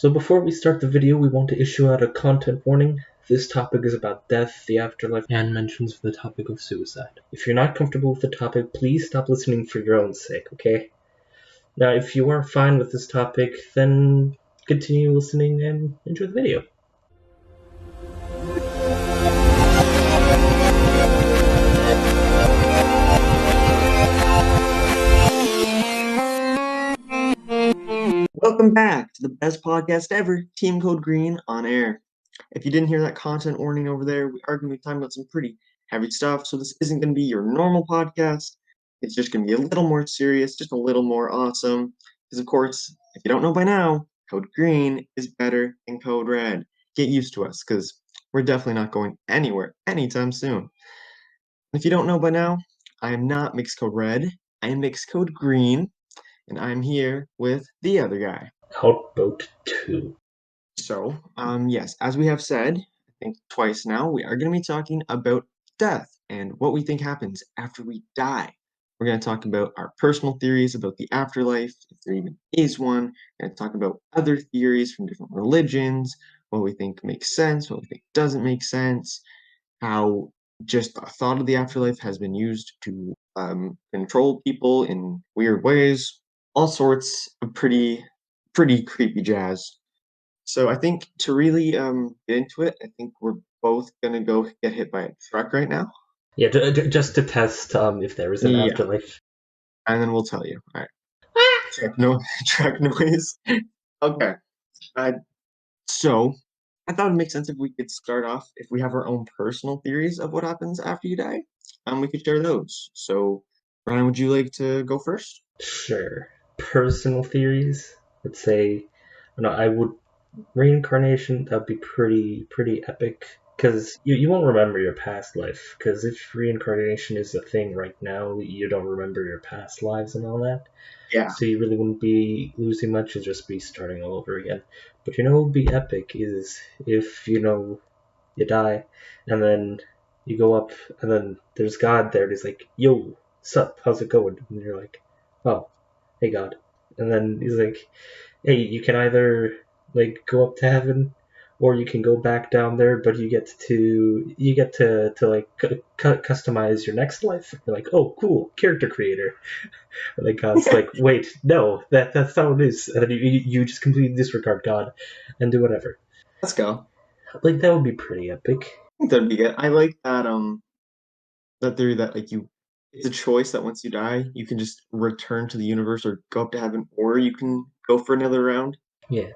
So before we start the video, we want to issue out a content warning. This topic is about death, the afterlife, and mentions the topic of suicide. If you're not comfortable with the topic, please stop listening for your own sake, okay? Now, if you are fine with this topic, then continue listening and enjoy the video. Welcome back to the best podcast ever, Team Code Green on Air. If you didn't hear that content warning over there, we are going to be talking about some pretty heavy stuff, so this isn't going to be your normal podcast. It's just going to be a little more serious, just a little more awesome. Because, of course, if you don't know by now, Code Green is better than Code Red. Get used to us, because we're definitely not going anywhere anytime soon. If you don't know by now, I am not Mixed Code Red, I am Mixed Code Green, and I'm here with the other guy. Outboat 2. So, yes, as we have said, I think twice now, we are going to be talking about death and what we think happens after we die. We're going to talk about our personal theories about the afterlife, if there even is one. We're going to talk about other theories from different religions, what we think makes sense, what we think doesn't make sense, how just the thought of the afterlife has been used to control people in weird ways, all sorts of pretty creepy jazz. So I think to really get into it, I think we're both gonna go get hit by a truck right now. Yeah, just to test if there is an Yeah, afterlife. and then we'll tell you. All right, truck no truck noise. Okay. Uh, so I thought it'd make sense if we could start off if we have our own personal theories of what happens after you die. We could share those. So Ryan, would you like to go first? Sure. Personal theories? Let's say, I would reincarnation. That'd be pretty epic. Because you won't remember your past life. Because if reincarnation is a thing right now, you don't remember your past lives and all that. Yeah. So you really wouldn't be losing much. You'd just be starting all over again. But what would be epic is if you die, and then you go up, and then there's God there, and he's like, "Yo, sup? How's it going?" And you're like, "Oh, hey God." And then he's like, "Hey, you can either go up to heaven, or you can go back down there, but you get to like customize your next life." You're like, "Oh, cool, character creator." And then God's like, "Wait, no, that's not what it is." And then you just completely disregard God and do whatever. Let's go. Like that would be pretty epic. I think that'd be good. I like that theory that like you it's a choice that once you die you can just return to the universe or go up to heaven or you can go for another round. Yeah,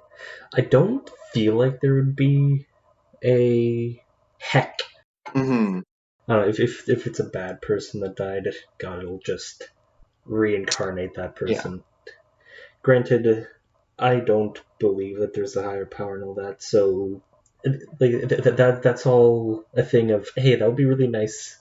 I don't feel like there would be a heck. Mm-hmm. I don't know, if it's a bad person that died, God will just reincarnate that Yeah. person. Granted, I don't believe that there's a higher power and all that, so that's all a thing of, hey, that would be really nice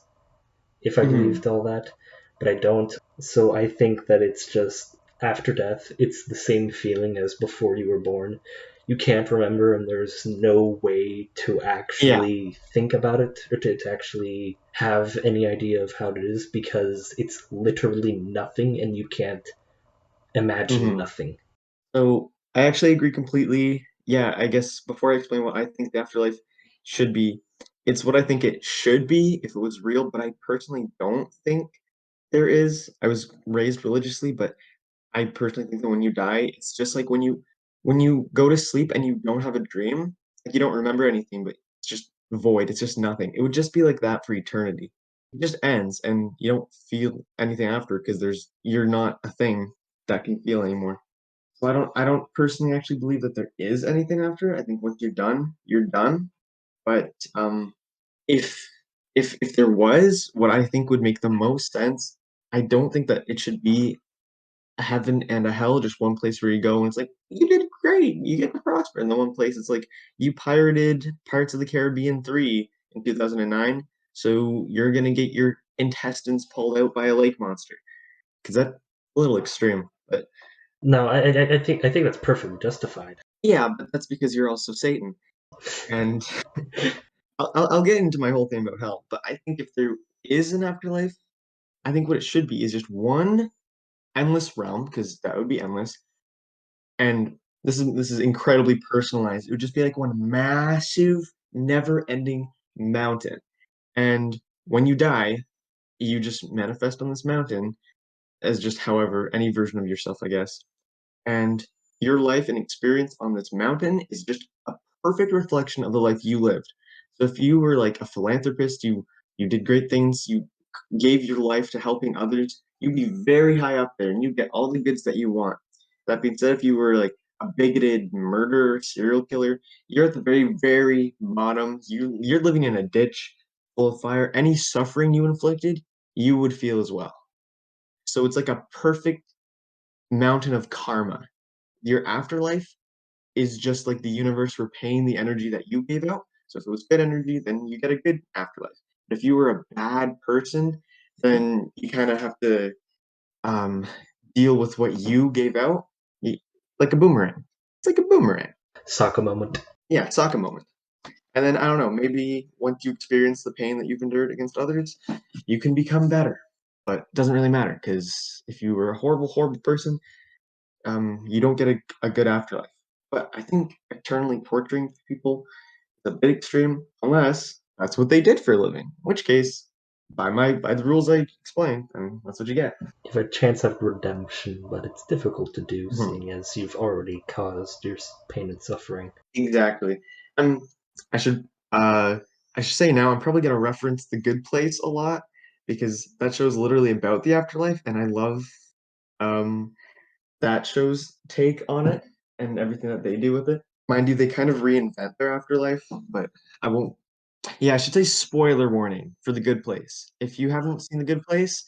if I Mm-hmm. believed all that, but I don't. So I think that it's just after death, it's the same feeling as before you were born. You can't remember, and there's no way to Yeah. actually think about it or to actually have any idea of how it is because it's literally nothing and you can't imagine Mm-hmm. nothing. So I actually agree completely. Yeah, I guess before I explain what I think the afterlife should be, it's what I think it should be if it was real, but I personally don't think there is. I was raised religiously, but I personally think that when you die, it's just like when you go to sleep and you don't have a dream, like you don't remember anything, but it's just void. It's just nothing. It would just be like that for eternity. It just ends and you don't feel anything after because you're not a thing that can feel anymore. So I don't personally actually believe that there is anything after. I think once you're done, you're done. But if if there was, what I think would make the most sense, I don't think that it should be a heaven and a hell, just one place where you go and it's like, you did great, you get to prosper. And the one place it's like, you pirated Pirates of the Caribbean 3 in 2009, so you're gonna get your intestines pulled out by a lake monster. Because that's a little extreme. But No, I think that's perfectly justified. yeah, but that's because you're also Satan. And I'll get into my whole thing about hell, but I think if there is an afterlife, I think what it should be is just one endless realm, because that would be endless, and this is incredibly personalized. It would just be like one massive, never-ending mountain. And when you die, you just manifest on this mountain as just however any version of yourself, I guess. And your life and experience on this mountain is just a perfect reflection of the life you lived. So if you were like a philanthropist, you did great things, you gave your life to helping others, you'd be very high up there and you'd get all the goods that you want. That being said, if you were like a bigoted murderer, serial killer, you're at the very, very bottom. You're living in a ditch full of fire. Any suffering you inflicted, you would feel as well. So it's like a perfect mountain of karma. Your afterlife is just like the universe repaying the energy that you gave out. So if it was good energy, then you get a good afterlife. But if you were a bad person, then you kind of have to um, deal with what you gave out, y- like a boomerang. It's like a boomerang. Soccer moment. Yeah, soccer moment. And then I don't know, maybe once you experience the pain that you've endured against others, you can become better. But it doesn't really matter because if you were a horrible, horrible person, you don't get a good afterlife. But I think eternally torturing people is a bit extreme, unless that's what they did for a living. In which case, by the rules I explained, and that's what you get. You have a chance at redemption, but it's difficult to do, Mhm. seeing as you've already caused your pain and suffering. Exactly. Um, I should I should say now I'm probably gonna reference The Good Place a lot because that show's literally about the afterlife, and I love um that show's take on it and everything that they do with it. Mind you, they kind of reinvent their afterlife, but I won't. Yeah, I should say spoiler warning for The Good Place. If you haven't seen The Good Place,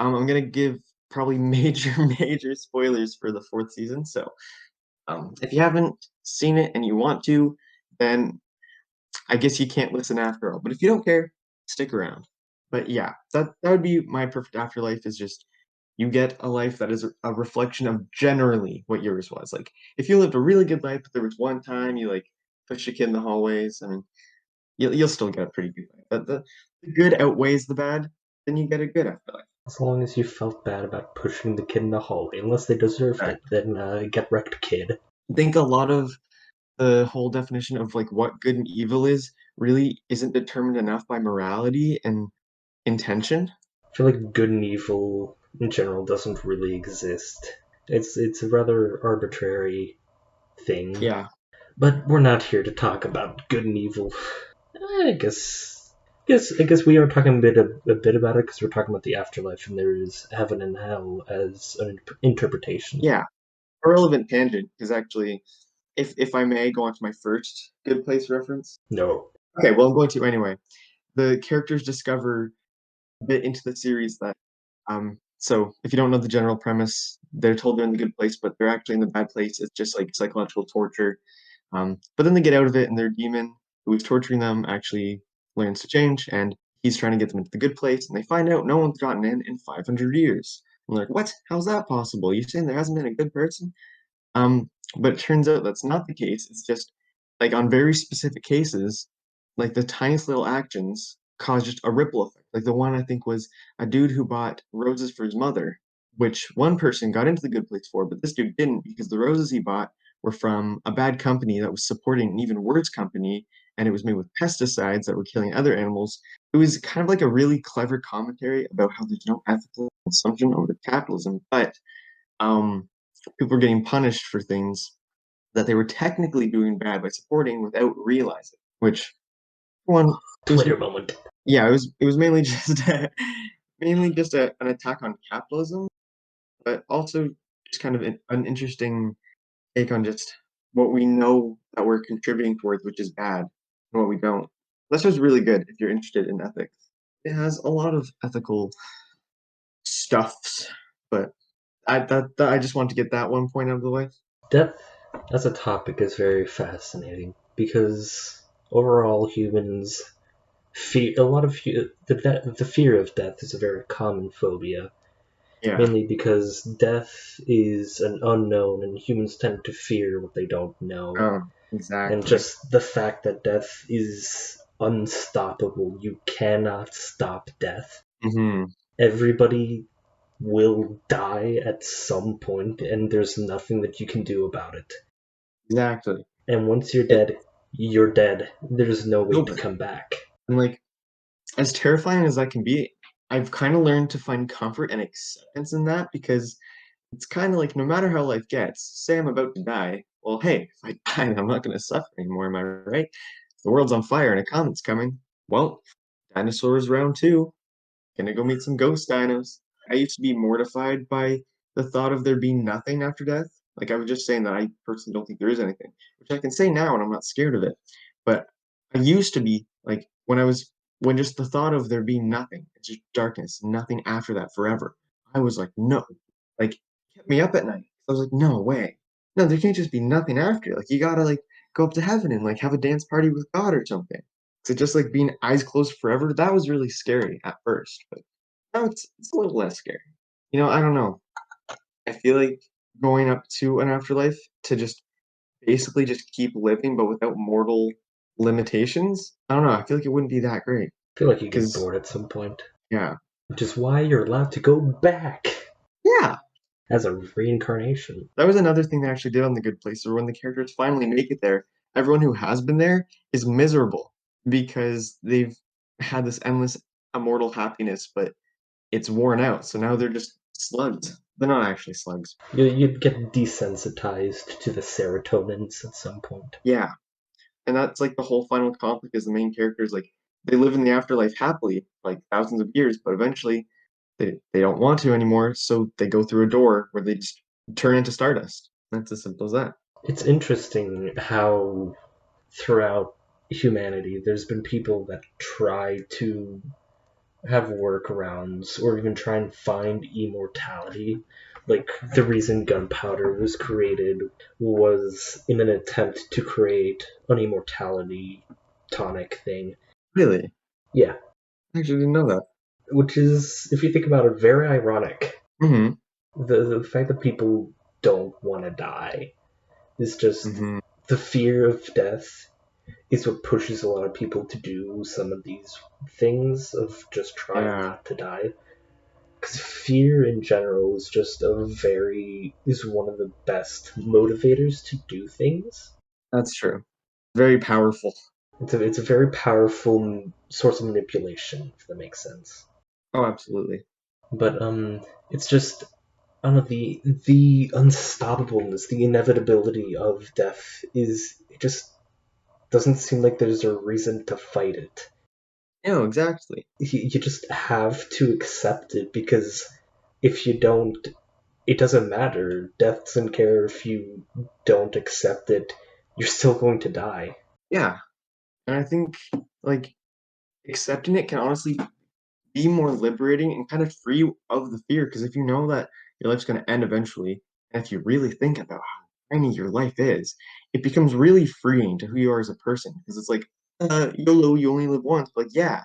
I'm gonna give probably major, major spoilers for the fourth season. So, if you haven't seen it and you want to, then I guess you can't listen after all. But if you don't care, stick around. But yeah, that would be my perfect afterlife. Is just you get a life that is a reflection of generally what yours was. Like if you lived a really good life, but there was one time you like pushed a kid in the hallways. I mean, you'll still get a pretty good life. But the good outweighs the bad, then you get a good afterlife. As long as you felt bad about pushing the kid in the hallway, unless they deserved Right. it, then get wrecked, kid. I think a lot of the whole definition of like what good and evil is really isn't determined enough by morality and intention. I feel like good and evil in general doesn't really exist. It's a rather arbitrary thing. Yeah, But we're not here to talk about good and evil. I guess we are talking a bit about it because we're talking about the afterlife and there is heaven and hell as an interpretation. yeah. A relevant tangent is actually, if I may go on to my first Good Place reference. No. Okay, well I'm going to anyway. The characters discover a bit into the series that so if you don't know the general premise, they're told they're in the good place, but they're actually in the bad place. It's just like psychological torture. But then they get out of it, and their demon who is torturing them actually learns to change, and he's trying to get them into the good place. And they find out no one's gotten in 500 years. And they're like, "What? How's that possible? You saying there hasn't been a good person?" But it turns out that's not the case. It's just like on very specific cases, like the tiniest little actions cause just a ripple effect. Like the one I think was a dude who bought roses for his mother, which one person got into the good place for, but this dude didn't because the roses he bought were from a bad company that was supporting an even worse company, and it was made with pesticides that were killing other animals. It was kind of like a really clever commentary about how there's no ethical consumption over capitalism, but um, people were getting punished for things that they were technically doing bad by supporting without realizing. Which one, it was Twitter moment. yeah, it was mainly just an attack on capitalism, but also just kind of an interesting take on just what we know that we're contributing towards, which is bad, and what we don't. This was really good if you're interested in ethics. It has a lot of ethical stuffs, but I just want to get that one point out of the way. Death as a topic is very fascinating because overall humans fear a lot of the fear of death is a very common phobia, Yeah. mainly because death is an unknown and humans tend to fear what they don't know. And Exactly. just the fact that death is unstoppable, you cannot stop death. Hmm. Everybody will die at some point, and there's nothing that you can do about it. exactly. And once you're It, dead, you're dead. There's no it's way to over. come back. And like, as terrifying as that can be, I've kind of learned to find comfort and acceptance in that because it's kind of like no matter how life gets, say I'm about to die. Well, hey, if I die, I'm not going to suffer anymore. Am I right? If the world's on fire and a comet's coming, well, dinosaurs round two. Gonna go meet some ghost dinos. I used to be mortified by the thought of there being nothing after death. Like I was just saying that I personally don't think there is anything, which I can say now and I'm not scared of it. But I used to be like when just the thought of there being nothing, it's just darkness, nothing after that forever. I was like, no. Like it kept me up at night. I was like, no way. No, there can't just be nothing after. Like you gotta like go up to heaven and like have a dance party with God or something. So just like being eyes closed forever, that was really scary at first, but now it's a little less scary. I don't know. I feel like going up to an afterlife to just basically just keep living, but without mortal limitations. I don't know. I feel like it wouldn't be that great. I feel like you get Because bored at some point, yeah, which is why you're allowed to go back yeah, as a reincarnation. that was another thing they actually did on The Good Place, where when the characters finally make it there, everyone who has been there is miserable because they've had this endless immortal happiness, but it's worn out. So now they're just slugs. They're not actually slugs. You'd get desensitized to the serotonins at some point. Yeah. And that's like the whole final conflict is the main characters like they live in the afterlife happily, like thousands of years, but eventually they don't want to anymore, so they go through a door where they just turn into stardust. That's as simple as that. It's interesting how throughout humanity there's been people that try to have workarounds or even try and find immortality. Like the reason gunpowder was created was in an attempt to create an immortality tonic thing. Really? Yeah, I actually didn't know that. which is, if you think about it, very ironic. Mm-hmm. The fact that people don't want to die is just Mm-hmm. the fear of death is what pushes a lot of people to do some of these things of just trying Yeah, not to die. Because fear in general is one of the best motivators to do things. that's true. Very powerful. It's a very powerful source of manipulation, if that makes sense. Oh, absolutely. But it's just I don't know, the unstoppableness, the inevitability of death is it just doesn't seem like there's a reason to fight it. No, exactly. You just have to accept it because if you don't, it doesn't matter. Death doesn't care if you don't accept it. You're still going to die. Yeah. And I think like accepting it can honestly be more liberating and kind of free of the fear. Because if you know that your life's going to end eventually, and if you really think about how tiny your life is, it becomes really freeing to who you are as a person. Because it's like, YOLO, you only live once. But yeah,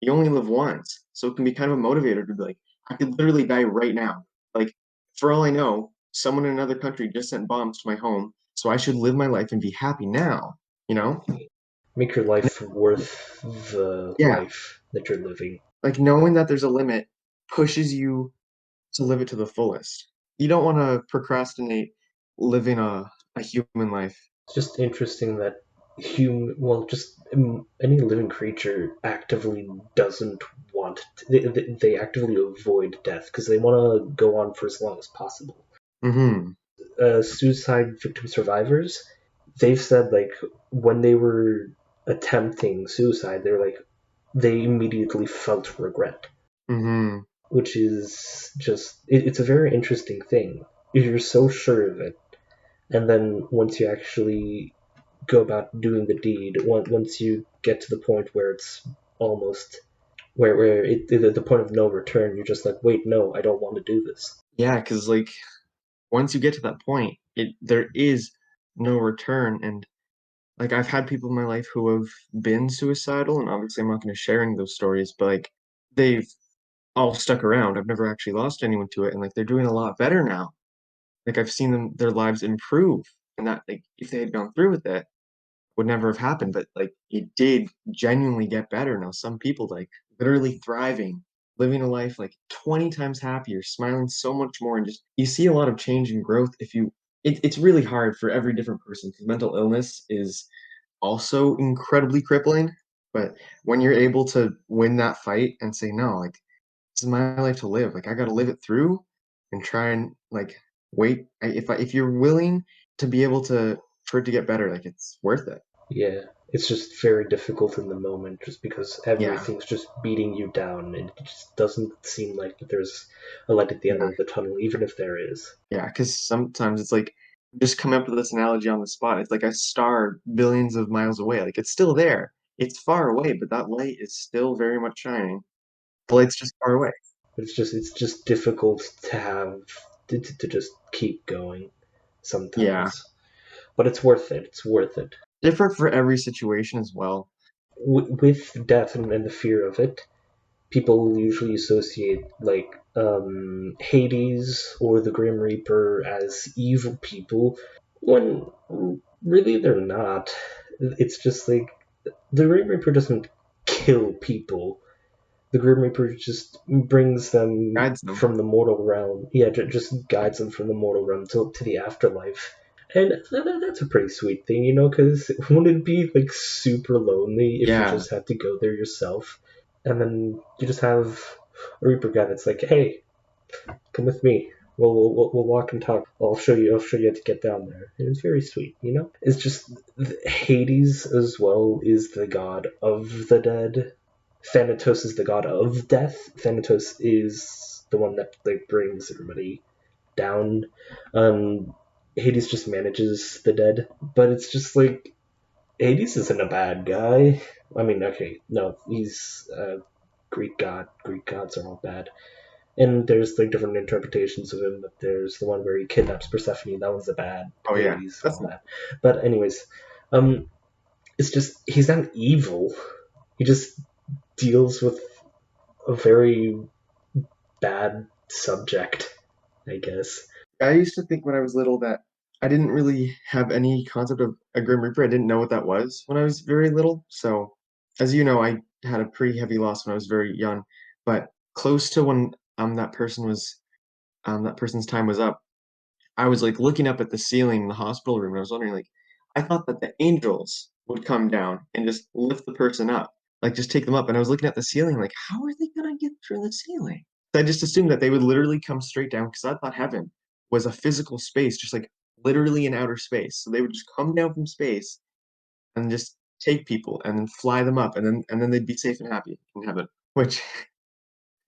you only live once. So it can be kind of a motivator to be like, I could literally die right now. Like, for all I know, someone in another country just sent bombs to my home. So I should live my life and be happy now, you know? Make your life worth the Yeah. life that you're living. Like knowing that there's a limit pushes you to live it to the fullest. You don't want to procrastinate living a human life. It's just interesting that just any living creature actively doesn't want. They actively avoid death because they want to go on for as long as possible. Hmm. Suicide victim survivors, they've said like when they were attempting suicide, they immediately felt regret, Hmm. which is just it's a very interesting thing. If you're so sure of it, and then once you actually go about doing the deed, once you get to the point where it's almost where the point of no return, you're just like, wait, no, I don't want to do this. Yeah, because like once you get to that point, there is no return. And like I've had people in my life who have been suicidal, and obviously I'm not going to share any of those stories, but like they've all stuck around. I've never actually lost anyone to it, and like they're doing a lot better now. Like I've seen their lives improve, and that like if they had gone through with it would never have happened, but like it did genuinely get better. Now some people like literally thriving, living a life like 20 times happier, smiling so much more, and just you see a lot of change and growth if you it's really hard for every different person because mental illness is also incredibly crippling. But when you're able to win that fight and say, no, like this is my life to live. Like I got to live it through and try and like wait. If you're willing to be able to for it to get better, like it's worth it. Yeah, it's just very difficult in the moment just because Yeah, everything's just beating you down and it just doesn't seem like there's a light at the end yeah, of the tunnel, even if there is. yeah. Because sometimes it's like just come up with this analogy on the spot. It's like a star billions of miles away. Like it's still there. It's far away, but that light is still very much shining. The light's just far away. But it's just difficult to have to just keep going Yeah, sometimes. But it's worth it. It's worth it. different for every situation as well. With death and the fear of it, people usually associate like Hades or the Grim Reaper as evil people when really they're not. It's just like the Grim Reaper doesn't kill people. The Grim Reaper just brings them Guides them. from the mortal realm. Yeah, just guides them from the mortal realm to the afterlife. And that's a pretty sweet thing, because wouldn't it be like super lonely if you Yeah, just had to go there yourself? And then you just have a Reaper guy that's like, hey, come with me. We'll walk and talk. I'll show you how to get down there. And it's very sweet. It's just Hades as well is the god of the dead. Thanatos is the god of death. Thanatos is the one that like brings everybody down. Um, Hades just manages the dead, but it's just like Hades isn't a bad guy. I mean, okay, no, he's a Greek god. Greek gods are all bad. And there's like different interpretations of him, but there's the one where he kidnaps Persephone. That one's a bad oh yeah, Hades and that's all that. But anyways, it's just he's not evil. He just deals with a very bad subject, I guess. I used to think when I was little that I didn't really have any concept of a Grim Reaper. I didn't know what that was when I was very little. So, as you know, I had a pretty heavy loss when I was very young. But close to when that person's time was up, I was like looking up at the ceiling in the hospital room and I was wondering like I thought that the angels would come down and just lift the person up, like just take them up. And I was looking at the ceiling like, how are they gonna get through the ceiling? I just assumed that they would literally come straight down because I thought heaven was a physical space, just like literally in outer space. So they would just come down from space and just take people and then fly them up and then they'd be safe and happy in heaven, which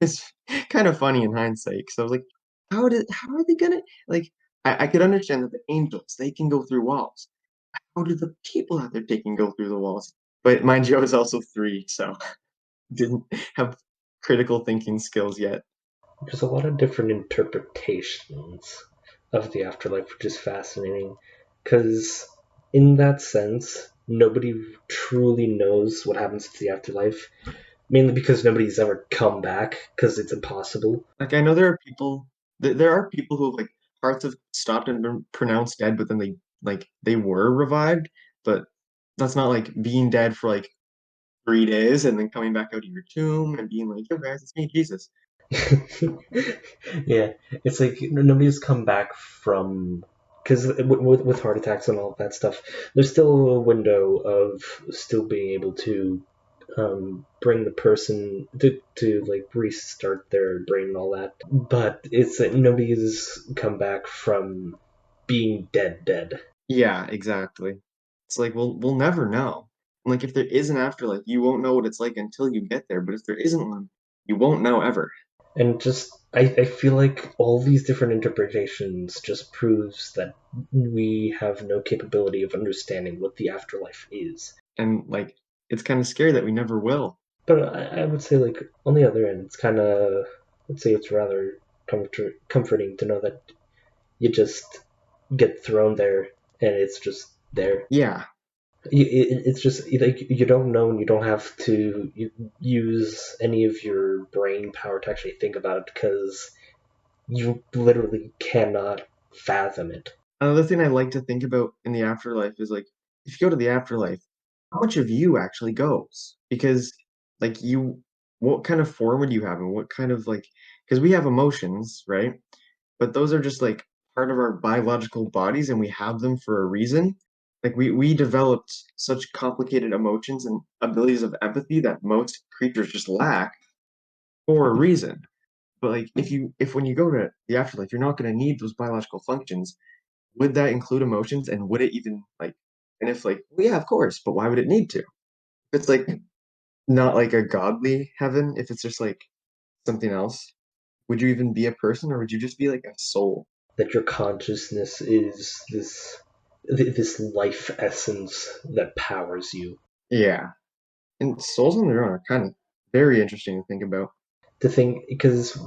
is kind of funny in hindsight because I was like, how are they gonna like I could understand that the angels they can go through walls. How do the people out there taking go through the walls? But mind you, I was also 3, so didn't have critical thinking skills yet. There's a lot of different interpretations of the afterlife, which is fascinating. Because, in that sense, nobody truly knows what happens to the afterlife. Mainly because nobody's ever come back, because it's impossible. Like I know there are people who have like hearts have stopped and been pronounced dead, but then they were revived. But that's not like being dead for like 3 days and then coming back out of your tomb and being like, "Yo guys, it's me, Jesus." Yeah, it's like nobody's come back from because with heart attacks and all that stuff, there's still a window of still being able to bring the person to like restart their brain and all that. But it's that nobody's come back from being dead. Yeah, exactly. It's like we'll never know. And like if there is an afterlife, you won't know what it's like until you get there. But if there isn't one, you won't know ever. And just I feel like all these different interpretations just proves that we have no capability of understanding what the afterlife is. And like it's kind of scary that we never will. But I would say, like, on the other end, it's kind of, let's say it's rather comforting to know that you just get thrown there and it's just there. Yeah, It's just like you don't know and you don't have to use any of your brain power to actually think about it because you literally cannot fathom it. another thing I like to think about in the afterlife is like if you go to the afterlife, how much of you actually goes? Because like what kind of form would you have and what kind of like because we have emotions, right? But those are just like part of our biological bodies and we have them for a reason. Like we developed such complicated emotions and abilities of empathy that most creatures just lack for a reason. But like if when you go to the afterlife, you're not going to need those biological functions. Would that include emotions, and would it even like? And if like, well, yeah, of course, but why would it need to? If it's like not like a godly heaven, if it's just like something else, would you even be a person, or would you just be like a soul? That your consciousness is this life essence that powers you. Yeah, and souls on their own are kind of very interesting to think about. The thing, because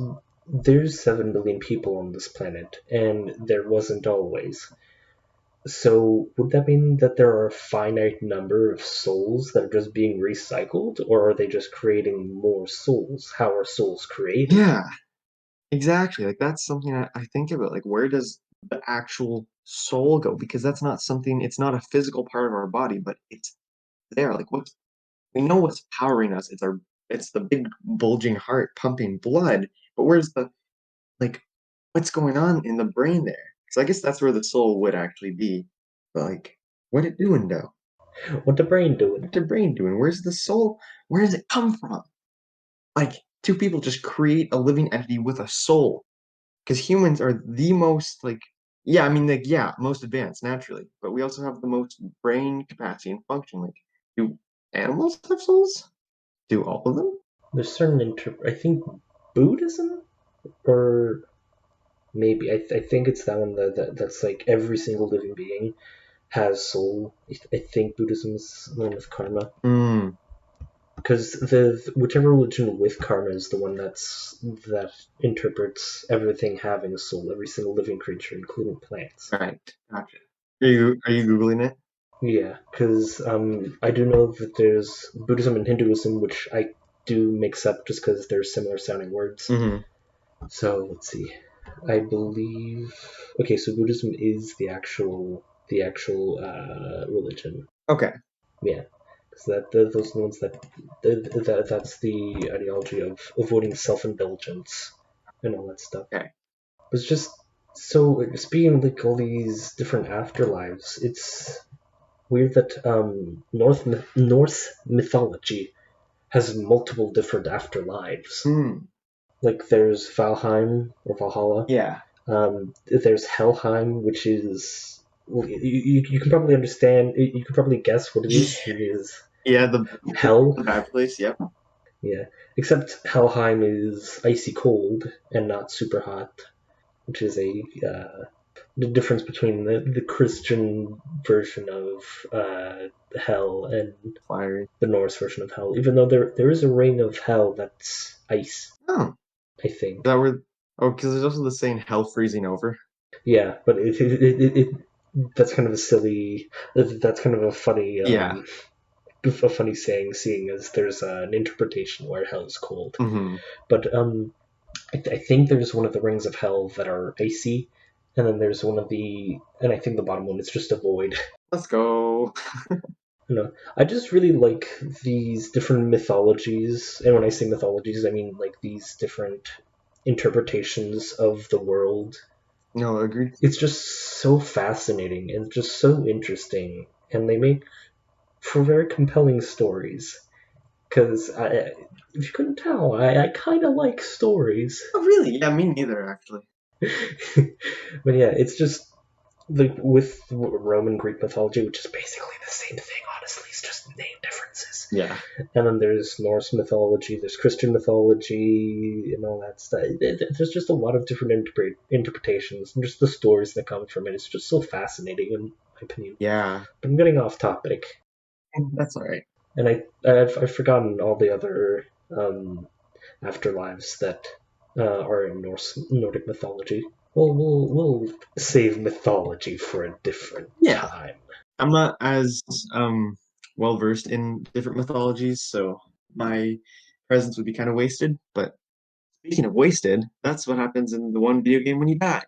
there's 7 billion people on this planet, and there wasn't always. So would that mean that there are a finite number of souls that are just being recycled, or are they just creating more souls? How are souls created? Yeah, exactly. Like that's something I think about. Like, where does the actual soul go? Because that's not something. It's not a physical part of our body, but it's there. Like, what's we know what's powering us. It's the big bulging heart pumping blood. But where's the like what's going on in the brain there? So I guess that's where the soul would actually be. But like, what it doing though? What the brain doing? What's the brain doing? Where's the soul? Where does it come from? Like two people just create a living entity with a soul. Because humans are the most like yeah, I mean like yeah, most advanced naturally. But we also have the most brain capacity and function. Like, do animals have souls? Do all of them? There's certain I think Buddhism, or maybe I think it's that one that's like every single living being has soul. I think Buddhism is the one with karma, Mm, because the whichever religion with karma is the one that interprets everything having a soul, every single living creature, including plants. right. Gotcha. Are you Googling it? Yeah, because I do know that there's Buddhism and Hinduism, which I do mix up just because they're similar sounding words. Mm-hmm. So let's see. I believe. Okay, so Buddhism is the actual religion. Okay. Yeah, because those are the ones that's the ideology of avoiding self-indulgence and all that stuff. Okay. But it's just so speaking of like all these different afterlives, it's weird that Norse mythology has multiple different afterlives. Hmm. Like there's Valheim or Valhalla. Yeah. There's Helheim, which is you can probably understand. You can probably guess what it is. It is Yeah, the hell. bad place, yep. Yeah, except Helheim is icy cold and not super hot, which is the difference between the Christian version of hell and Fiery. the Norse version of hell. Even though there is a ring of hell that's ice, Oh. I Is think. that where oh, because there's also the saying hell freezing over. Yeah, but it that's kind of a silly. That's kind of Yeah. a funny saying, seeing as there's an interpretation where hell is cold. Mm-hmm. But I think there's one of the rings of hell that are icy, and then there's one of and I think the bottom one is just a void. Let's go. You know, I just really like these different mythologies, and when I say mythologies, I mean like these different interpretations of the world. No, agreed. It's just so fascinating and just so interesting, and they make for very compelling stories. Because if you couldn't tell, I kind of like stories. Oh, really? Yeah, me neither, actually. But yeah, it's just like with Roman Greek mythology, which is basically the same thing. Honestly, it's just name differences. Yeah. And then there's Norse mythology, there's Christian mythology, and all that stuff. There's just a lot of different interpretations, and just the stories that come from it. It's just so fascinating, in my opinion. Yeah. But I'm getting off topic, That's all right. and I've forgotten all the other afterlives that are in Nordic mythology. We'll save mythology for a different Yeah. time. I'm not as well versed in different mythologies, so my presence would be kind of wasted. But speaking of wasted, that's what happens in the one video game when you die.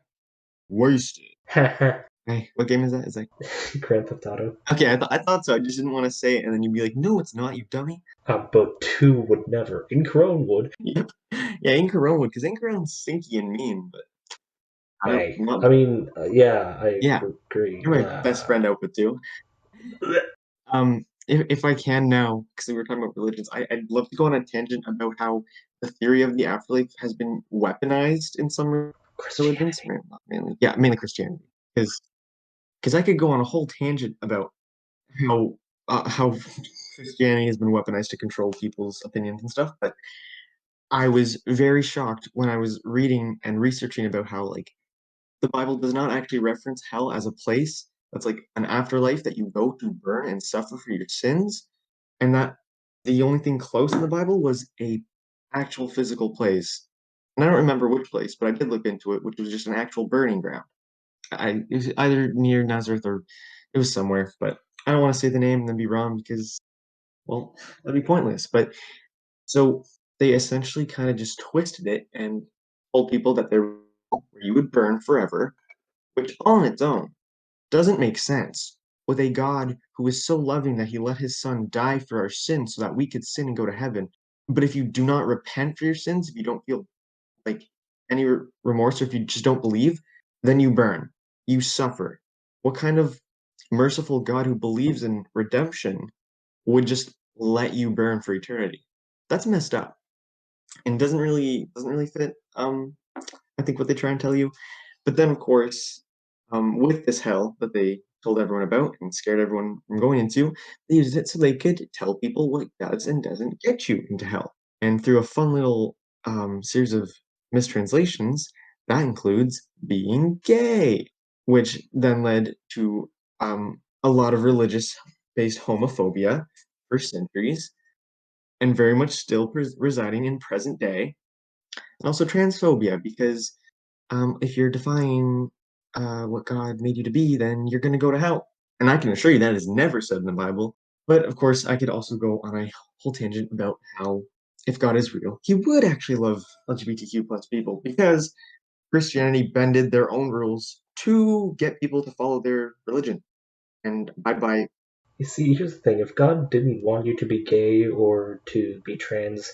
Wasted. Haha. Hey, what game is that? Is that Grand Theft Auto. okay? I thought so. I just didn't want to say it, and then you'd be like, "No, it's not, you dummy." But two would never. In Crone would. Yep. Yeah, Incarone would, because Incarone's stinky and mean, but I don't not I mean, yeah, I yeah, agree. you're my best friend out with two. If I can now, because we were talking about religions, I'd love to go on a tangent about how the theory of the afterlife has been weaponized in some religions. Christianity. Not mainly, yeah, mainly Christianity. Because I could go on a whole tangent about how Christianity has been weaponized to control people's opinions and stuff. But I was very shocked when I was reading and researching about how like the Bible does not actually reference hell as a place that's like an afterlife that you go to burn and suffer for your sins, and that the only thing close in the Bible was a actual physical place. And I don't remember which place, but I did look into it, which was just an actual burning ground. It was either near Nazareth or it was somewhere, but I don't want to say the name and then be wrong because, well, that'd be pointless. But so they essentially kind of just twisted it and told people that there where you would burn forever, which on its own doesn't make sense with a God who is so loving that he let his son die for our sins so that we could sin and go to heaven. But if you do not repent for your sins, if you don't feel like any remorse, or if you just don't believe, then you burn, you suffer. What kind of merciful God who believes in redemption would just let you burn for eternity? That's messed up and doesn't really fit I think what they try and tell you. But then, of course, with this hell that they told everyone about and scared everyone from going into, they used it so they could tell people what does and doesn't get you into hell. And through a fun little series of mistranslations, that includes being gay, which then led to a lot of religious-based homophobia for centuries, and very much still residing in present day, and also transphobia because if you're defying what God made you to be, then you're going to go to hell. And I can assure you that is never said in the Bible. But of course, I could also go on a whole tangent about how if God is real, he would actually love LGBTQ plus people because Christianity bended their own rules to get people to follow their religion and abide by. You see, here's the thing: if God didn't want you to be gay or to be trans,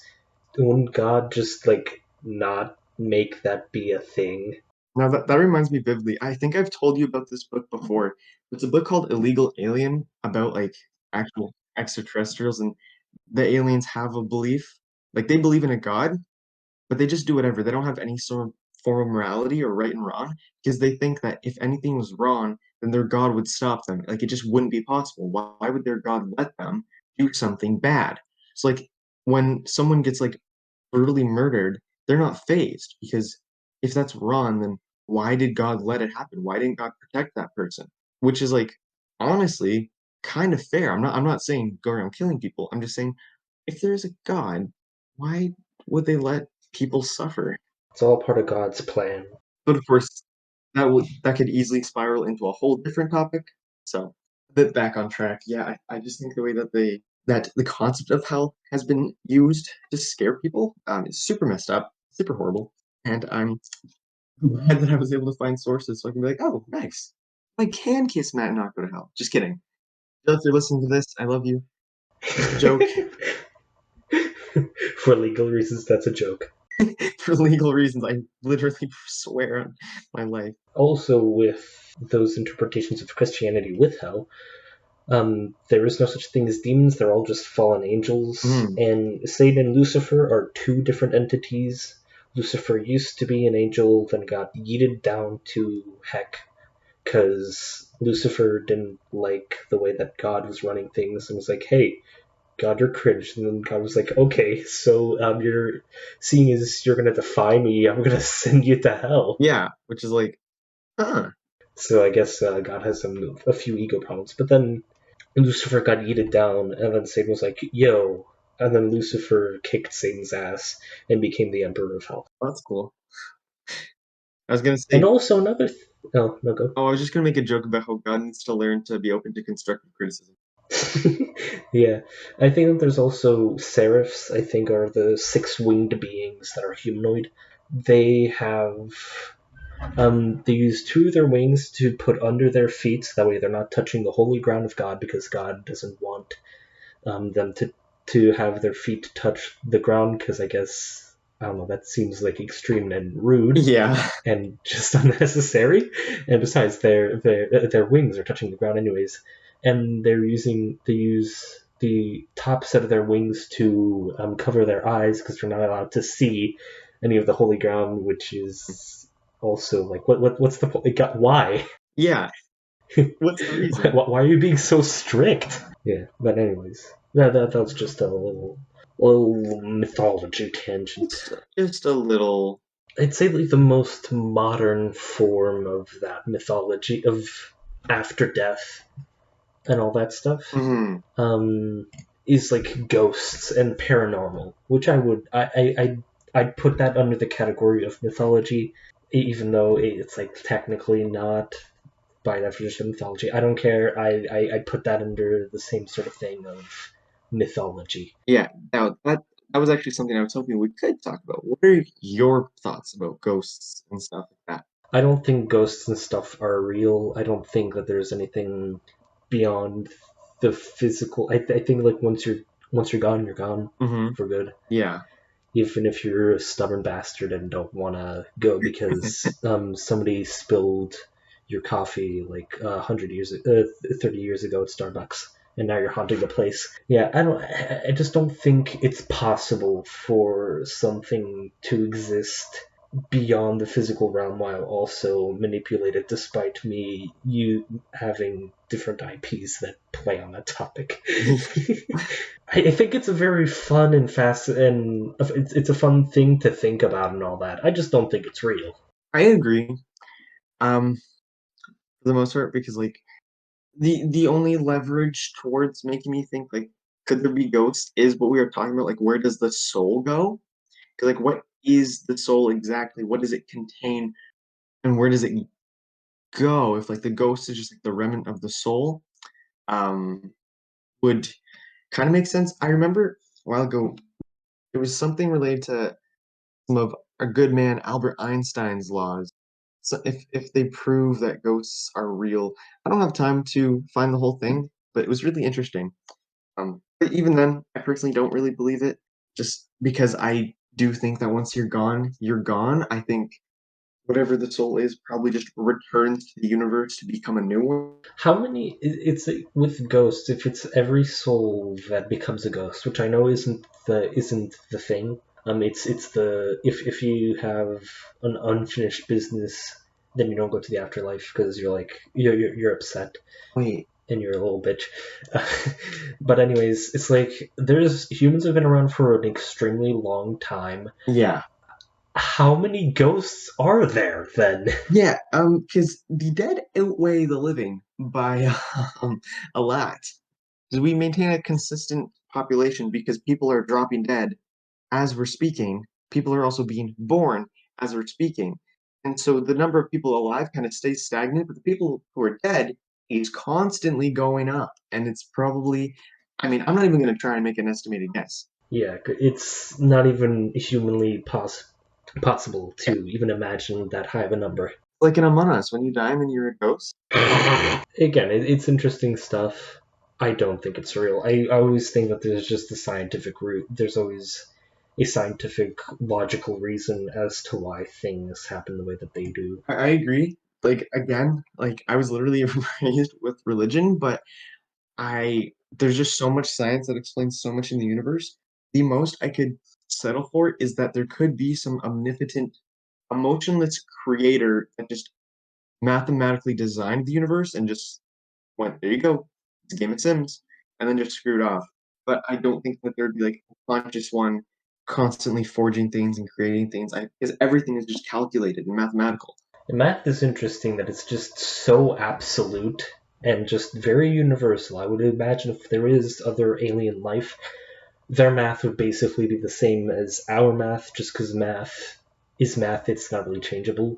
wouldn't God just like not make that be a thing? Now that reminds me vividly. I think I've told you about this book before. It's a book called Illegal Alien about like actual extraterrestrials, and the aliens have a belief. Like they believe in a god, but they just do whatever. They don't have any sort of form of morality or right and wrong because they think that if anything was wrong, then their god would stop them. Like it just wouldn't be possible. Why would their god let them do something bad? It's like when someone gets like brutally murdered, they're not phased because if that's wrong, then why did God let it happen? Why didn't God protect that person? Which is like honestly kind of fair. I'm not saying go around killing people. I'm just saying if there's a God, why would they let people suffer? It's all part of God's plan. But of course, that could easily spiral into a whole different topic. So a bit back on track. Yeah, I just think the way that the concept of hell has been used to scare people is super messed up, super horrible. And I'm glad that I was able to find sources so I can be like, oh, nice. I can kiss Matt and not go to hell. Just kidding. Jill, if you're listening to this, I love you. Just a joke. For legal reasons, that's a joke. For legal reasons, I literally swear on my life. Also, with those interpretations of Christianity with hell, there is no such thing as demons, they're all just fallen angels. Mm, And Satan and Lucifer are two different entities. Lucifer used to be an angel, then got yeeted down to heck because Lucifer didn't like the way that God was running things and was like, hey, God, you're cringe. And then God was like, okay, so you're seeing as you're going to defy me, I'm going to send you to hell. yeah, which is like, huh. So I guess God has a few ego problems. But then Lucifer got yeeted down, and then Satan was like, yo. And then Lucifer kicked Satan's ass and became the Emperor of Hell. That's cool. I was gonna And say, also another. Oh, no, go. oh, I was just gonna make a joke about how God needs to learn to be open to constructive criticism. Yeah. I think that there's also seraphs, I think, are the six winged beings that are humanoid. They have. They use two of their wings to put under their feet, so that way they're not touching the holy ground of God because God doesn't want them to have their feet touch the ground because I guess I don't know, that seems like extreme and rude Yeah. and just unnecessary. And besides, their wings are touching the ground anyways, and they use the top set of their wings to cover their eyes because they're not allowed to see any of the holy ground, which is also like what's the point? Why? Yeah. What's the reason? Why are you being so strict? Yeah, but anyways, that was just a little mythology tangent. It's just a little. I'd say like the most modern form of that mythology of after death and all that stuff Mhm. um, is like ghosts and paranormal, which I'd put that under the category of mythology, even though it's like technically not by definition of mythology. I don't care. I put that under the same sort of thing of mythology. Yeah. Now that was actually something I was hoping we could talk about. What are your thoughts about ghosts and stuff like that? I don't think ghosts and stuff are real. I don't think that there's anything beyond the physical. I think like once you're gone Mhm. for good. Yeah. Even if you're a stubborn bastard and don't want to go because somebody spilled your coffee like 30 years ago at Starbucks, and now you're haunting the place. Yeah, I just don't think it's possible for something to exist beyond the physical realm while also manipulated, despite me you having different IPs that play on that topic. I think it's a very fun and fast and it's a fun thing to think about and all that. I just don't think it's real. I agree. For the most part, because like the only leverage towards making me think like could there be ghosts is what we were talking about. Like, where does the soul go? Because like, what is the soul exactly? What does it contain, and where does it go? If like the ghost is just like the remnant of the soul, um, would kind of make sense. I remember a while ago it was something related to some of a good man Albert Einstein's laws. So if they prove that ghosts are real, I don't have time to find the whole thing, but it was really interesting. But even then, I personally don't really believe it, just because I do think that once you're gone, you're gone. I think whatever the soul is probably just returns to the universe to become a new one. How many? It's like with ghosts. If it's every soul that becomes a ghost, which I know isn't the thing. It's the if you have an unfinished business, then you don't go to the afterlife because you're upset Wait, and you're a little bitch. But anyways, it's like there's humans have been around for an extremely long time. yeah, How many ghosts are there then? yeah, because the dead outweigh the living by a lot. 'Cause we maintain a consistent population because people are dropping dead as we're speaking. People are also being born as we're speaking. And so the number of people alive kind of stays stagnant, but the people who are dead is constantly going up. And it's probably, I mean, I'm not even going to try and make an estimated guess. Yeah, it's not even humanly possible Yeah. to even imagine that high of a number. Like in Among Us, when you die and then you're a ghost. Again, it's interesting stuff. I don't think it's real. I always think that there's just a scientific root. There's always a scientific, logical reason as to why things happen the way that they do. I agree. Like again, like I was literally raised with religion, but I there's just so much science that explains so much in the universe. The most I could settle for is that there could be some omnipotent, emotionless creator that just mathematically designed the universe and just went, there you go, it's a game of Sims, and then just screwed off. But I don't think that there'd be like a conscious one constantly forging things and creating things. Because everything is just calculated and mathematical. And math is interesting that it's just so absolute and just very universal. I would imagine if there is other alien life, their math would basically be the same as our math, just because math is math, it's not really changeable.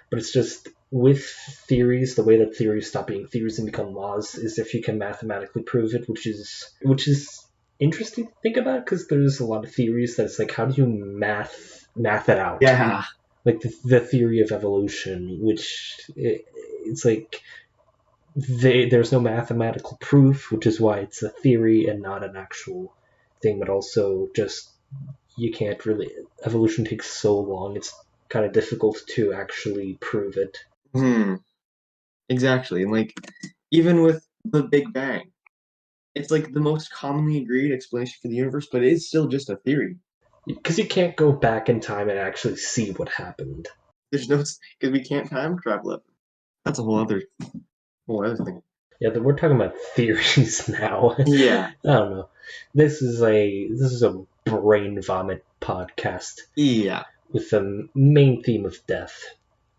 But it's just with theories, the way that theories stop being theories and become laws is if you can mathematically prove it, which is interesting to think about because there's a lot of theories that it's like how do you math it out? Yeah. Like the theory of evolution, which it's like there's no mathematical proof, which is why it's a theory and not an actual thing, but also just you can't really. Evolution takes so long. It's kind of difficult to actually prove it. Hmm. Exactly. And like even with the Big Bang, it's like the most commonly agreed explanation for the universe, but it is still just a theory. Because you can't go back in time and actually see what happened. There's no because we can't time travel it. That's a whole other thing. Yeah, we're talking about theories now. Yeah. I don't know. This is a brain vomit podcast Yeah. with the main theme of death.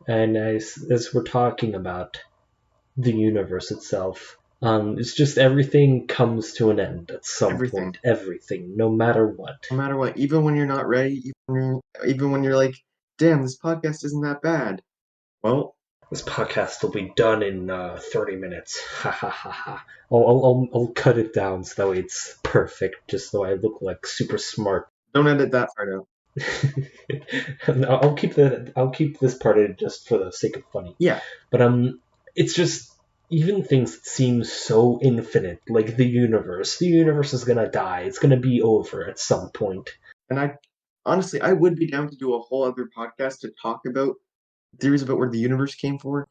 And as we're talking about the universe itself, it's just everything comes to an end at some Everything. point. Everything, no matter what. No matter what, even when you're not ready, even when you're like, damn, this podcast isn't that bad. Well, This podcast will be done in 30 minutes. Ha ha ha ha. I'll cut it down so that way it's perfect, just so I look like super smart. don't edit that part out. I'll keep this part in just for the sake of funny. Yeah. But it's just even things that seem so infinite, like the universe. The universe is gonna die. It's gonna be over at some point. And I honestly I would be down to do a whole other podcast to talk about theories about where the universe came from,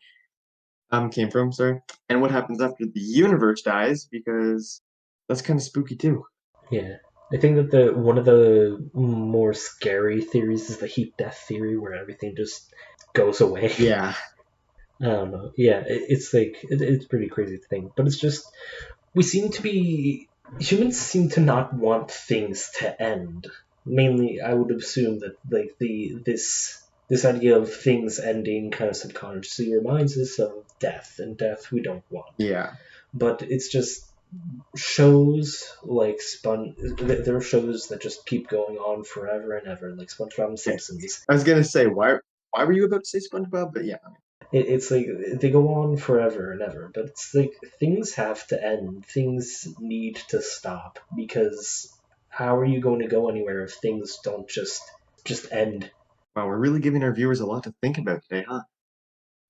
sorry, and what happens after the universe dies, because that's kind of spooky too. Yeah. I think that the one of the more scary theories is the heat death theory, where everything just goes away. Yeah. I don't know. Yeah, it's like it's pretty crazy to think, but it's just we seem to be humans seem to not want things to end. Mainly, I would assume that like this idea of things ending kind of subconsciously reminds us of death, and death we don't want. Yeah. But it's just shows like there are shows that just keep going on forever and ever, like SpongeBob and Okay. Simpsons. I was gonna say why were you about to say SpongeBob? But yeah. It's like they go on forever and ever, but it's like things have to end. Things need to stop because how are you going to go anywhere if things don't just end? Wow, we're really giving our viewers a lot to think about today, huh?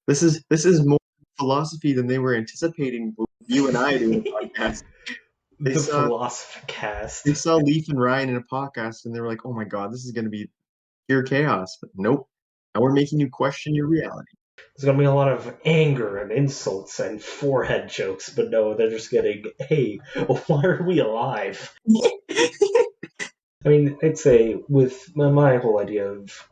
This is more philosophy than they were anticipating with you and I doing a podcast. They The saw philosophy they cast. saw Leaf and Ryan in a podcast and they were like, "Oh my God, this is going to be pure chaos." But nope. Now we're making you question your reality. There's gonna be a lot of anger and insults and forehead jokes, but no, they're just getting, hey, why are we alive? I mean, I'd say with my whole idea of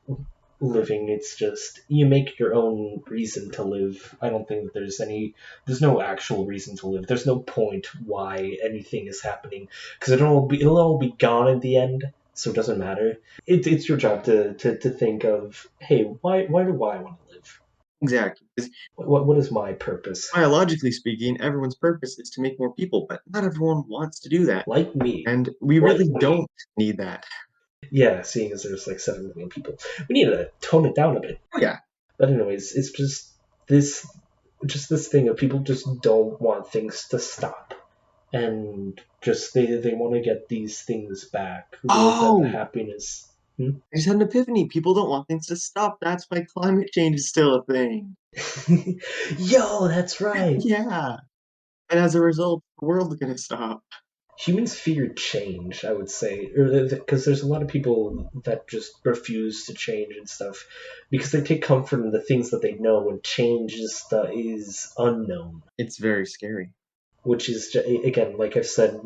living, it's just you make your own reason to live. I don't think that there's no actual reason to live. There's no point why anything is happening because it'll all be gone in the end, so it doesn't matter. It's your job to think of, hey, why do I want to live? Exactly. 'Cause What is my purpose? biologically speaking, everyone's purpose is to make more people, but not everyone wants to do that. Like me, And we like really me. don't need that. Yeah, seeing as there's like 7 million people, we need to tone it down a bit. Oh, yeah, But anyways, it's this just this thing of people just don't want things to stop. And just they want to get these things back. The oh, happiness. Hmm? I just had an epiphany. People don't want things to stop. That's why climate change is still a thing. Yo, that's right. Yeah. And as a result, the world's gonna stop. Humans fear change, I would say, because there's a lot of people that just refuse to change and stuff because they take comfort in the things that they know, and change is unknown. It's very scary. Which is again, like I've said,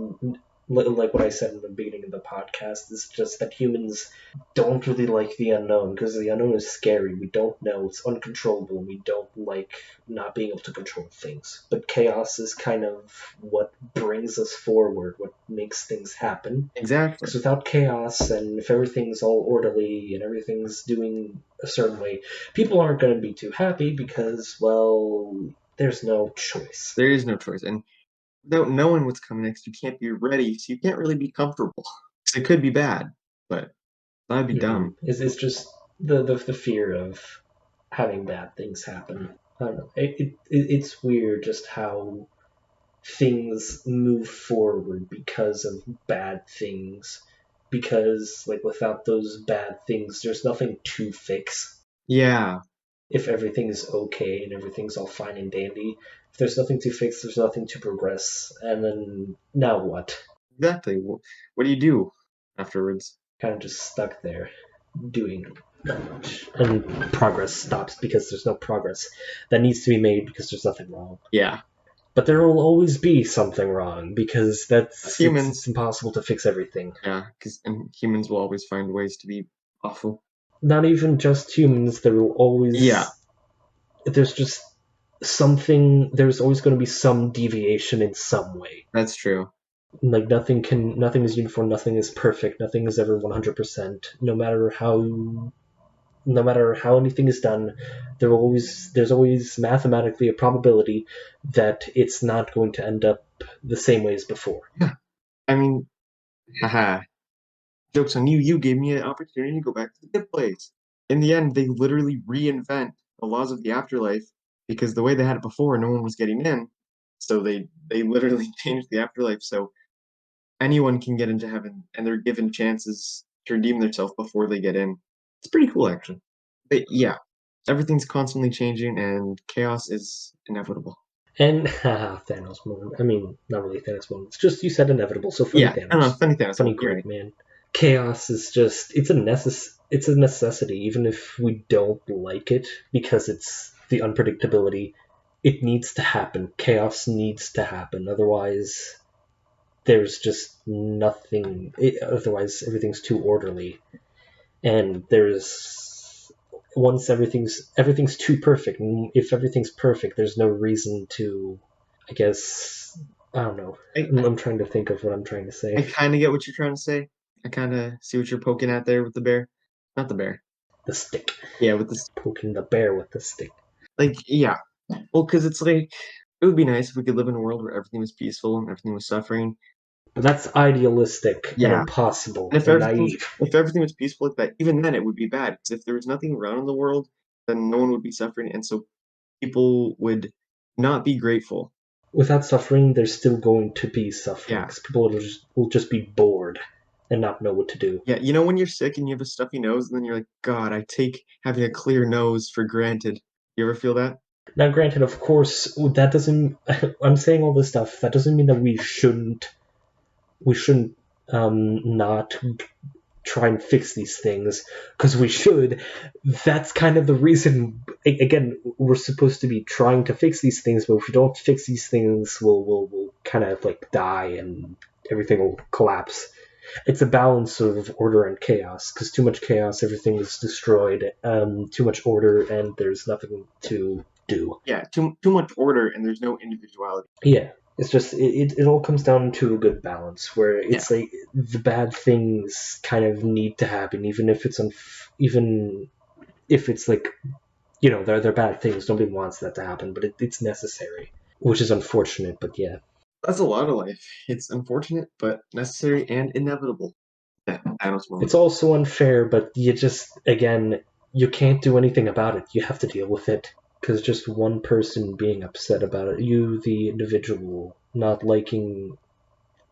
like what I said in the beginning of the podcast, is just that humans don't really like the unknown because the unknown is scary. We don't know; it's uncontrollable, and we don't like not being able to control things. But chaos is kind of what brings us forward, what makes things happen. Exactly. Because without chaos, and if everything's all orderly and everything's doing a certain way, people aren't going to be too happy because, well, there's no choice. There is no choice. And without knowing what's coming next, you can't be ready, so you can't really be comfortable. 'Cause it could be bad, but that'd be dumb. It's just the fear of having bad things happen. I don't know. It's weird just how things move forward because of bad things. Because like without those bad things, there's nothing to fix. Yeah, If everything is okay and everything's all fine and dandy, if there's nothing to fix, there's nothing to progress. And then now what? exactly. What do you do afterwards? kind of just stuck there doing not much. And progress stops because there's no progress that needs to be made because there's nothing wrong. Yeah, But there will always be something wrong because as it's humans, impossible to fix everything. yeah, because humans will always find ways to be awful. Not even just humans, there will Yeah, always there's just something there's always going to be some deviation in some way. that's true. Like nothing is uniform, nothing is perfect, nothing is ever 100%. No matter how anything is done, there's always mathematically a probability that it's not going to end up the same way as before. Yeah, I mean, haha. Joke's on you. You gave me an opportunity to go back to the good place. In the end, they literally reinvent the laws of the afterlife because the way they had it before, no one was getting in. So they literally changed the afterlife so anyone can get into heaven, and they're given chances to redeem themselves before they get in. It's pretty cool, actually. But yeah, everything's constantly changing, and chaos is inevitable. And haha, Thanos moment. I mean, not really Thanos moment. It's just you said inevitable, so funny Yeah, I don't know. Thanos. Funny Thanos Funny moment. You're great right. man. Chaos is just it's a necessity, even if we don't like it, because it's the unpredictability. It needs to happen. Chaos needs to happen. Otherwise there's just nothing otherwise everything's too orderly. And there's once everything's too perfect. And if everything's perfect, there's no reason to, I guess, I don't know. I, I'm trying to think of what I'm trying to I say. kind of get what you're trying to say. I kind of see what you're poking at there with the bear. Not the bear. The stick. Yeah, with this. Poking the bear with the stick. Like, yeah. Well, because it's like, it would be nice if we could live in a world where everything was peaceful and everything was suffering. But that's idealistic and Yeah. impossible And and naive. if everything was peaceful like that, even then it would be bad. Because if there was nothing around in the world, then no one would be suffering. And so people would not be grateful. Without suffering, there's still going to be suffering Yeah. because people will just be bored and not know what to do. Yeah. You know, when you're sick and you have a stuffy nose, and then you're like, God, I take having a clear nose for granted. You ever feel that? Now, granted, of course, that doesn't. I'm saying all this stuff. That doesn't mean that we shouldn't not try and fix these things because we should. That's kind of the reason. Again, we're supposed to be trying to fix these things, but if we don't fix these things, we'll kind of like die and everything will collapse. It's a balance of order and chaos because too much chaos, everything is destroyed. Too much order, and there's nothing to do. Yeah. Too much order, and there's no individuality. Yeah, it's just it all comes down to a good balance where Yeah. it's like the bad things kind of need to happen, even if it's like they're bad things. Nobody wants that to happen, but it's necessary, which is unfortunate. But yeah, That's a lot of life. It's unfortunate, but necessary and inevitable. Yeah, Thanos moment. it's also unfair. But you just again you can't do anything about it. You have to deal with it because just one person being upset about it, you the individual not liking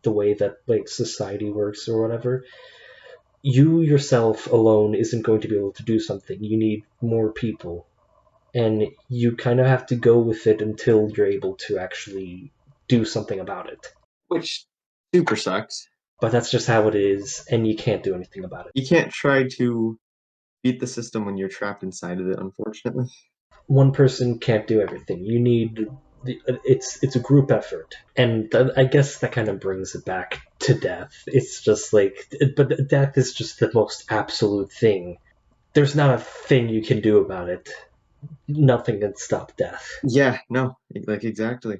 the way that like society works or whatever, you yourself alone isn't going to be able to do something. You need more people, and you kind of have to go with it until you're able to actually do something about it. Which super sucks. But that's just how it is, and you can't do anything about it. You can't try to beat the system when you're trapped inside of it, unfortunately. One person can't do everything. You need it's a group effort, and I guess that kind of brings it back to death. It's just like, but death is just the most absolute thing. There's not a thing you can do about it. Nothing can stop death. Yeah, no, like exactly.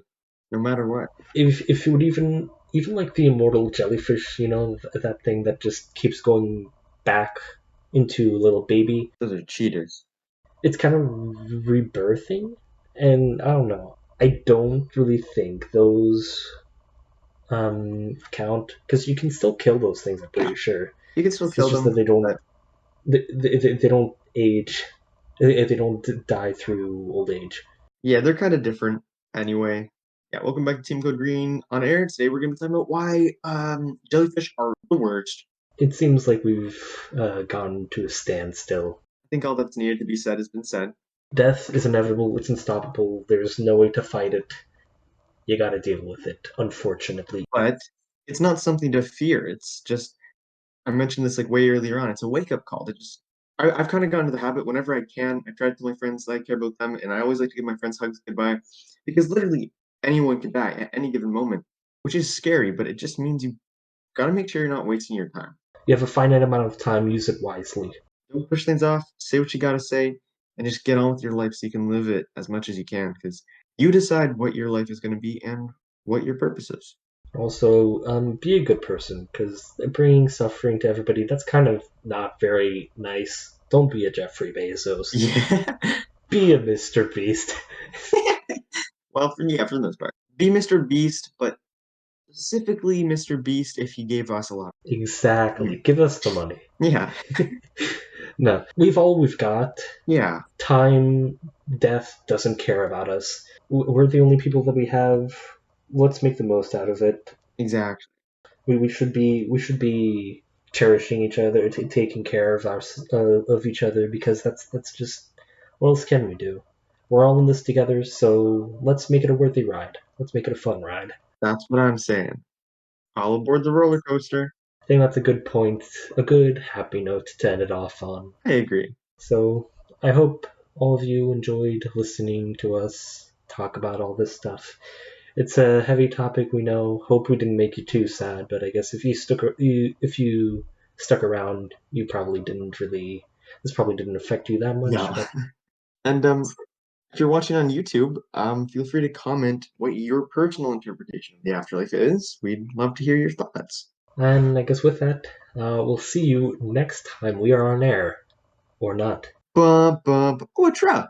No matter what. If you would even like the immortal jellyfish, that thing that just keeps going back into a little baby, Those are cheaters. it's kind of rebirthing, and I don't know. I don't really think those count because you can still kill those things. I'm Yeah. pretty sure. You can still It's kill just that them, they don't but they don't age. They don't die through old age. yeah, they're kind of different anyway. Yeah, welcome back to Team Code Green on air. Today we're gonna be talking about why jellyfish are the worst. It seems like we've gone to a standstill. I think all that's needed to be said has been said. Death is inevitable, it's unstoppable, there's no way to fight it. You gotta deal with it, unfortunately. But it's not something to fear. It's just I mentioned this like way earlier on. It's a wake-up call to just I've kind of gotten into the habit whenever I can. I try to tell my friends that I care about them, and I always like to give my friends hugs goodbye because literally anyone can die at any given moment, which is scary, but it just means you gotta make sure you're not wasting your time. You have a finite amount of time, use it wisely. Don't push things off, say what you gotta say, and just get on with your life so you can live it as much as you can because you decide what your life is gonna be and what your purpose is. Also, be a good person, because bringing suffering to everybody, that's kind of not very nice. Don't be a Jeffrey Bezos. Yeah. Be a Mr. Beast. Well, for the most part. Be Mr. Beast, but specifically Mr. Beast if he gave us a lot. Exactly. Mm. Give us the money. Yeah, No, we've all we've got. yeah, Time, death doesn't care about us. We're the only people that we have. Let's make the most out of it. exactly. We should be cherishing each other, taking care of of each other, because that's just what else can we do? We're all in this together, so let's make it a worthy ride. Let's make it a fun ride. That's what I'm saying. All aboard the roller coaster. I think that's a good point, a good happy note to end it off on. I agree. So I hope all of you enjoyed listening to us talk about all this stuff. It's a heavy topic, we know. Hope we didn't make you too sad, but I guess if you stuck around, you probably didn't really. This probably didn't affect you that much, No. but And if you're watching on YouTube, feel free to comment what your personal interpretation of the afterlife is. We'd love to hear your thoughts. and I guess with that, we'll see you next time we are on air or not. Bump, bump. Oh, a truck.